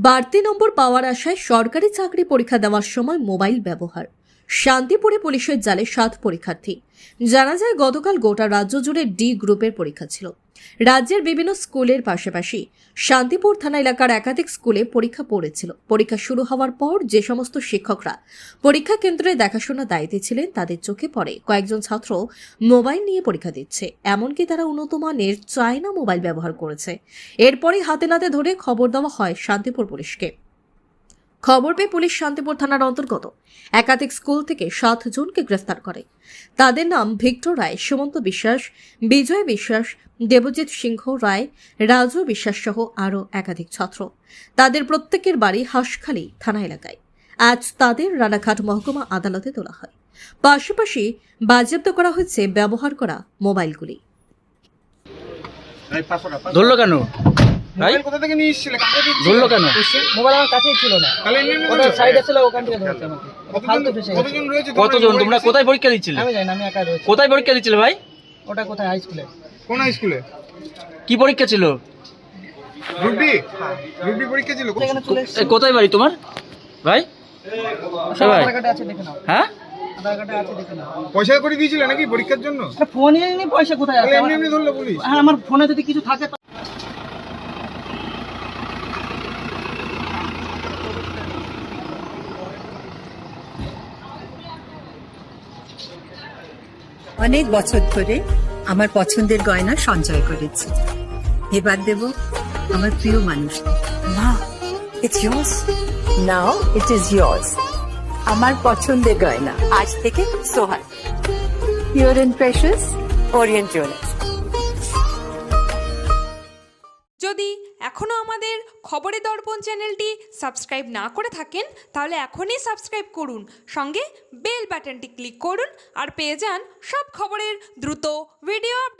বাড়তি নম্বর পাওয়ার আশায় সরকারি চাকরি পরীক্ষা দেওয়ার সময় মোবাইল ব্যবহার। শান্তিপুরে পুলিশের জালে 7 পরীক্ষার্থী। জানা যায় গতকাল গোটা রাজ্য জুড়ে ডি গ্রুপের পরীক্ষা ছিল। রাজ্যের বিভিন্ন স্কুলের পাশাপাশি শান্তিপুর থানা এলাকার একাধিক স্কুলে পরীক্ষা পড়েছিল। পরীক্ষা শুরু হওয়ার পর যে সমস্ত শিক্ষকরা পরীক্ষা কেন্দ্রে দেখাশোনা দায়িত্বে ছিলেন তাদের চোখে পড়ে কয়েকজন ছাত্র মোবাইল নিয়ে পরীক্ষা দিচ্ছে। এমনকি তারা উন্নত মানের চায়না মোবাইল ব্যবহার করেছে। এরপরই হাতে নাতে ধরে খবর দেওয়া হয় শান্তিপুর পুলিশকে। খবর পেয়ে পুলিশ শান্তিপুর থানার অন্তর্গত একাধিক স্কুল থেকে 7 জনকে গ্রেফতার করে। তাদের নাম ভিক্টর রায়, সুমন্ত বিশ্বাস, বিজয় বিশ্বাস, দেবজিৎ সিংহ রায়, রাজু বিশ্বাস সহ আরও একাধিক ছাত্র। তাদের প্রত্যেকের বাড়ি হাঁসখালী থানা এলাকায়। আজ তাদের রানাঘাট মহকুমা আদালতে তোলা হয়। পাশাপাশি বাজেয়াপ্ত করা হয়েছে ব্যবহার করা মোবাইলগুলি। ধরলো কেন ভাই? কোথা থেকে নিয়ে এসেছিলে? ধরলো কেন? মোবাইল আমার কাছেই ছিল না, তাহলে এমনি ওটা সাইডে ছিল, ওখান থেকে ধরেছে আমাকে। ফালতু ফেসে গেছে। কতজন রয়েছে? কতজন? তোমরা কোথায় পরীক্ষা দিচ্ছিলে? আমি জানি না, আমি একা রয়েছি। কোথায় পরীক্ষা দিচ্ছিলে ভাই? ওটা কোথায়? হাই স্কুলে। কোন হাই স্কুলে? কি পরীক্ষা ছিল? গ্রুপ ডি পরীক্ষা ছিল। এখানে চলে এসেছি। কোথায় বাড়ি তোমার ভাই? সব ভাই আধার কার্ডে আছে, দেখে নাও। হ্যাঁ, আধার কার্ডে আছে, দেখে নাও। পয়সা করে দিয়েছিলে নাকি পরীক্ষার জন্য? এটা ফোনে নিয়ে পয়সা কোথায় আছে? তাহলে এমনি এমনি ধরলো পুলিশ? হ্যাঁ, আমার ফোনে যদি কিছু থাকে তো। অনেক বছর ধরে আমার পছন্দের গয়না সঞ্চয় করেছি। এবার দেব আমার প্রিয় মানুষকে। মা, it's yours. Now it is yours. আমার পছন্দের গয়না আজ থেকে Sohan, pure and precious, Orient jewellers. যদি এখনও আমাদের খবরের দর্পণ চ্যানেলটি সাবস্ক্রাইব না করে থাকেন তাহলে এখনই সাবস্ক্রাইব করুন, সঙ্গে বেল বাটনটি ক্লিক করুন আর পেয়ে যান সব খবরের দ্রুত ভিডিও আপডেট।